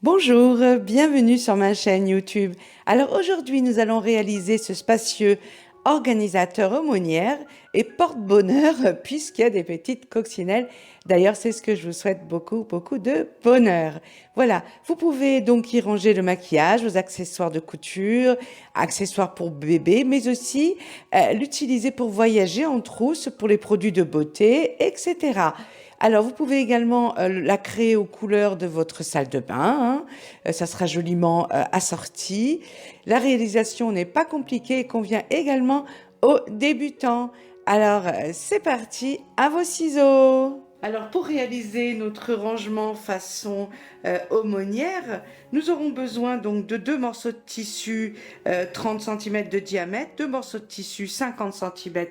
Bonjour, bienvenue sur ma chaîne YouTube. Alors aujourd'hui, nous allons réaliser ce spacieux organisateur aumônière et porte-bonheur puisqu'il y a des petites coccinelles. D'ailleurs, c'est ce que je vous souhaite beaucoup de bonheur. Voilà, vous pouvez donc y ranger le maquillage, vos accessoires de couture, accessoires pour bébé, mais aussi l'utiliser pour voyager en trousse, pour les produits de beauté, etc. Alors, vous pouvez également la créer aux couleurs de votre salle de bain, hein. Ça sera joliment assorti. La réalisation n'est pas compliquée et convient également aux débutants. Alors, c'est parti, à vos ciseaux. Alors, pour réaliser notre rangement façon aumônière, nous aurons besoin donc de 2 morceaux de tissu 30 cm de diamètre, 2 morceaux de tissu 50 cm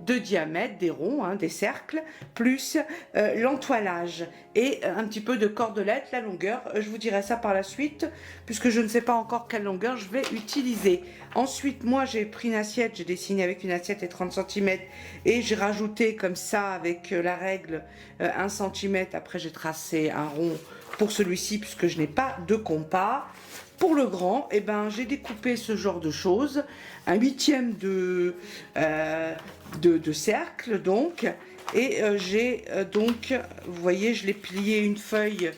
de diamètre, des ronds, hein, des cercles, plus l'entoilage et un petit peu de cordelette, la longueur. Je vous dirai ça par la suite, puisque je ne sais pas encore quelle longueur je vais utiliser. Ensuite, moi, j'ai pris une assiette, j'ai dessiné avec une assiette et 30 cm, et j'ai rajouté comme ça, avec la règle, 1 cm. Après, j'ai tracé un rond pour celui-ci, puisque je n'ai pas de compas. Pour le grand, eh ben, j'ai découpé ce genre de choses, un huitième de cercle, donc, et j'ai donc, vous voyez, je l'ai plié une feuille,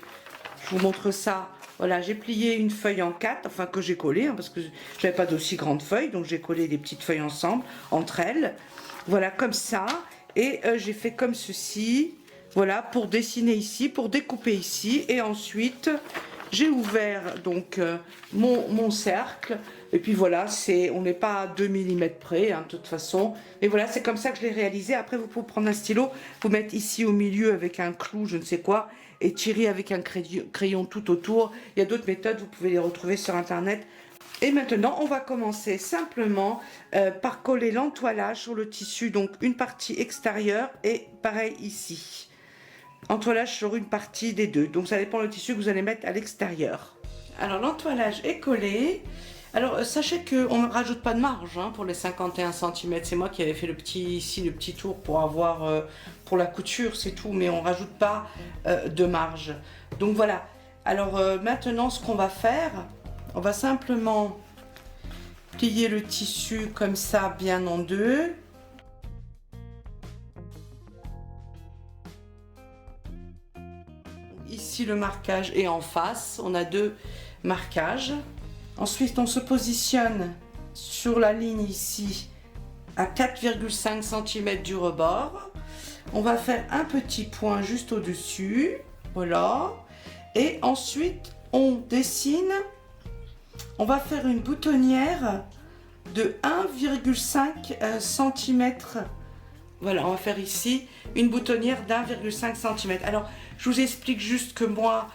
je vous montre ça, voilà, j'ai plié une feuille en 4, enfin que j'ai collé, hein, parce que je n'avais pas d'aussi grande feuille, donc j'ai collé des petites feuilles ensemble, entre elles, voilà, comme ça, et j'ai fait comme ceci, voilà, pour dessiner ici, pour découper ici, et ensuite j'ai ouvert donc mon cercle, et puis voilà, on n'est pas à 2 mm près, hein, de toute façon, et voilà, c'est comme ça que je l'ai réalisé. Après, vous pouvez prendre un stylo, vous mettre ici au milieu avec un clou, je ne sais quoi, et tirer avec un crayon tout autour. Il y a d'autres méthodes, vous pouvez les retrouver sur internet. Et maintenant, on va commencer simplement par coller l'entoilage sur le tissu, donc une partie extérieure et pareil ici. Entoilage sur une partie des deux, donc ça dépend du tissu que vous allez mettre à l'extérieur. Alors l'entoilage est collé. Alors sachez qu'on ne rajoute pas de marge hein, pour les 51 cm, c'est moi qui avais fait le petit tour pour avoir pour la couture, c'est tout, mais on ne rajoute pas de marge. Donc voilà, alors maintenant ce qu'on va faire, on va simplement plier le tissu comme ça bien en deux. Ici le marquage est en face, on a 2 marquages. Ensuite on se positionne sur la ligne ici à 4,5 cm du rebord. On va faire un petit point juste au-dessus, voilà. Et ensuite on dessine, on va faire une boutonnière de 1,5 cm. Voilà, on va faire ici une boutonnière d'1,5 cm. Alors, je vous explique juste que moi,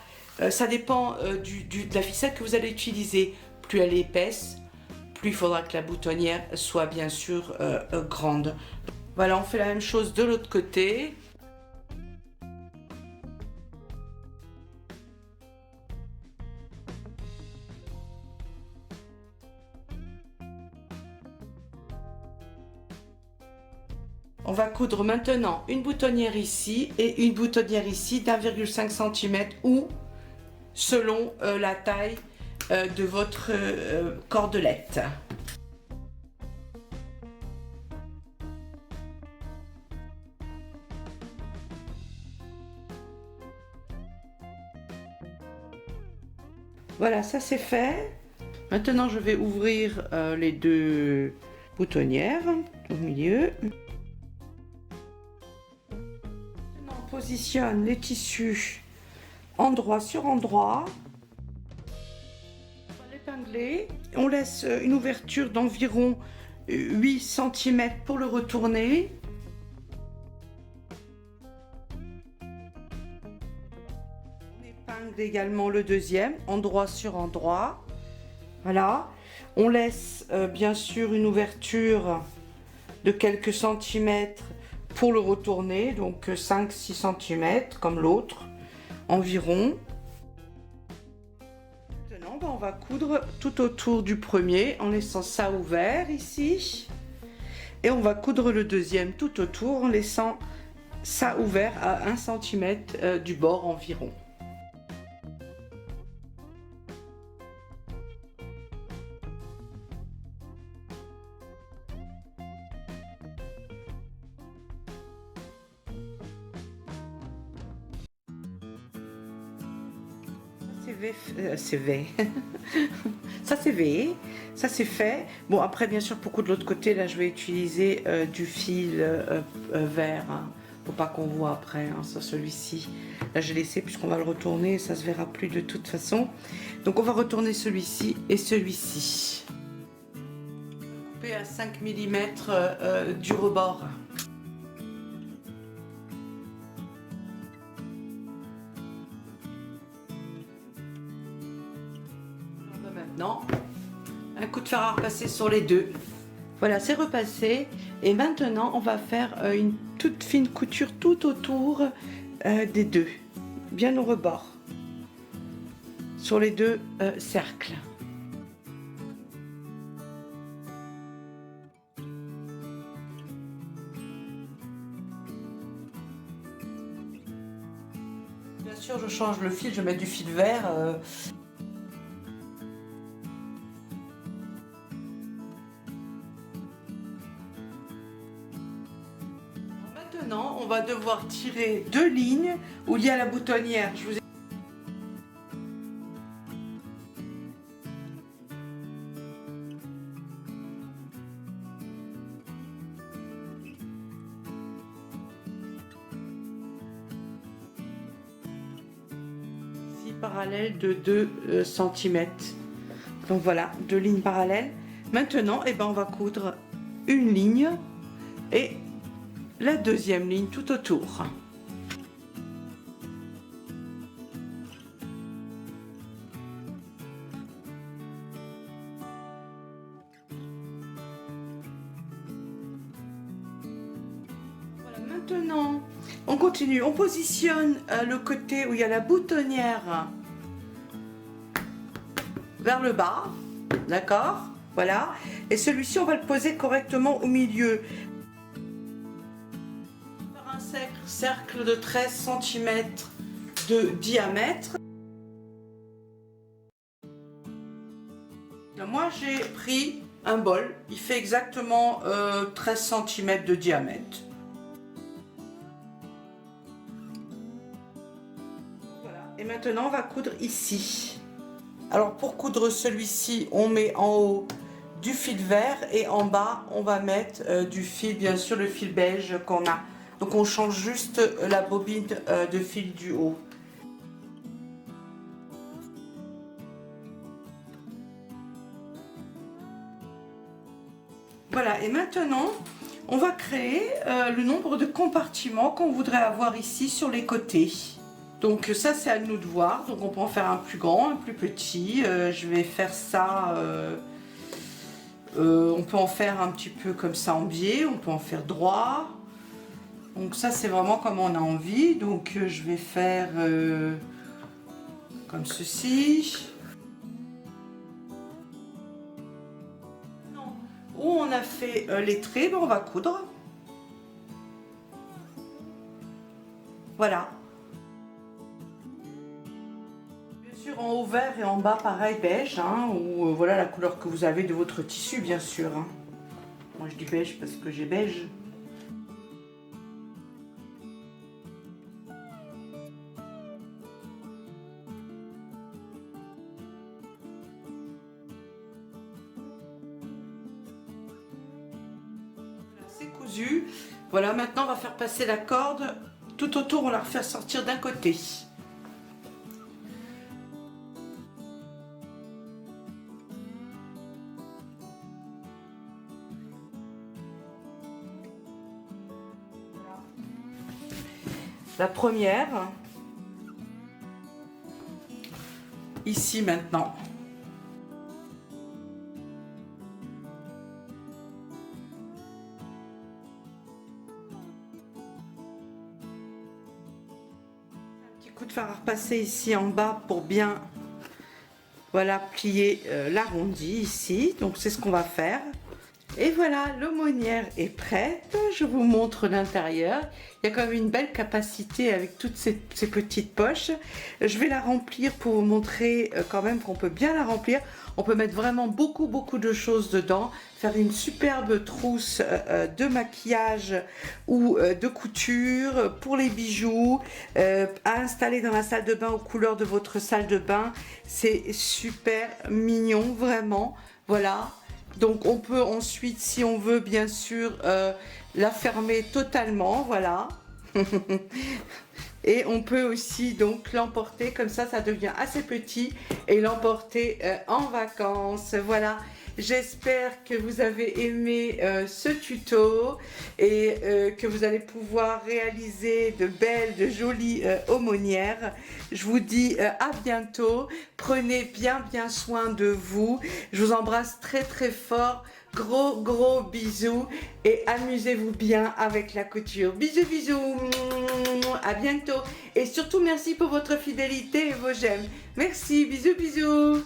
ça dépend de la ficelle que vous allez utiliser. Plus elle est épaisse, plus il faudra que la boutonnière soit bien sûr grande. Voilà, on fait la même chose de l'autre côté. On va coudre maintenant une boutonnière ici et une boutonnière ici d'1,5 cm ou selon la taille de votre cordelette. Voilà, ça c'est fait. Maintenant, je vais ouvrir les 2 boutonnières au milieu. Maintenant, on positionne les tissus endroit sur endroit. On va l'épingler. On laisse une ouverture d'environ 8 cm pour le retourner. On épingle également le deuxième, endroit sur endroit. Voilà. On laisse bien sûr une ouverture de quelques centimètres pour le retourner, donc 5-6 cm comme l'autre environ. Maintenant, on va coudre tout autour du premier en laissant ça ouvert ici. Et on va coudre le deuxième tout autour en laissant ça ouvert à 1 cm du bord environ. c'est V. Ça c'est V, ça c'est fait. Bon après bien sûr pour de l'autre côté là je vais utiliser du fil vert, hein, pour pas qu'on voit après hein, sur celui-ci. Là j'ai laissé puisqu'on va le retourner et ça se verra plus de toute façon. Donc on va retourner celui-ci et celui-ci. Couper à 5 mm du rebord. Maintenant, un coup de fer à repasser sur les deux. Voilà, c'est repassé. Et maintenant, on va faire une toute fine couture tout autour des deux, bien au rebord, sur les deux cercles. Bien sûr, je change le fil, je mets du fil vert. Maintenant, on va devoir tirer deux lignes où il y a la boutonnière. Je vous ai... Ici, parallèle de 2 cm. Donc voilà, deux lignes parallèles. Maintenant, eh ben, on va coudre une ligne et la deuxième ligne tout autour. Voilà, maintenant on continue, on positionne le côté où il y a la boutonnière vers le bas, d'accord, voilà, et celui-ci on va le poser correctement au milieu. Cercle de 13 cm de diamètre. Moi j'ai pris un bol, il fait exactement 13 cm de diamètre. Voilà. Et maintenant on va coudre ici. Alors pour coudre celui-ci, on met en haut du fil vert et en bas on va mettre du fil, bien sûr le fil beige qu'on a. Donc on change juste la bobine de fil du haut. Voilà, et maintenant on va créer le nombre de compartiments qu'on voudrait avoir ici sur les côtés. Donc ça c'est à nous de voir, donc on peut en faire un plus grand, un plus petit. Je vais faire ça, on peut en faire un petit peu comme ça en biais, on peut en faire droit. Donc ça c'est vraiment comme on a envie, donc je vais faire comme ceci. Où on a fait les traits, ben on va coudre. Voilà. Bien sûr en haut vert et en bas pareil beige, hein, ou voilà la couleur que vous avez de votre tissu bien sûr. Hein. Moi je dis beige parce que j'ai beige. C'est cousu. Voilà, maintenant on va faire passer la corde tout autour, on la refait sortir d'un côté. Voilà. La première, ici maintenant. Coup de fer à repasser ici en bas pour bien voilà plier l'arrondi ici, donc c'est ce qu'on va faire. Et voilà, l'aumônière est prête. Je vous montre l'intérieur. Il y a quand même une belle capacité avec toutes ces petites poches. Je vais la remplir pour vous montrer quand même qu'on peut bien la remplir. On peut mettre vraiment beaucoup de choses dedans. Faire une superbe trousse de maquillage ou de couture pour les bijoux. À installer dans la salle de bain aux couleurs de votre salle de bain. C'est super mignon, vraiment. Voilà. Donc on peut ensuite, si on veut bien sûr, la fermer totalement, voilà. Et on peut aussi donc l'emporter comme ça devient assez petit et l'emporter en vacances. Voilà, j'espère que vous avez aimé ce tuto et que vous allez pouvoir réaliser de belles, de jolies aumônières. Je vous dis à bientôt. Prenez bien soin de vous. Je vous embrasse très fort. Gros bisous et amusez-vous bien avec la couture. Bisous, à bientôt et surtout merci pour votre fidélité et vos j'aime. Merci, bisous.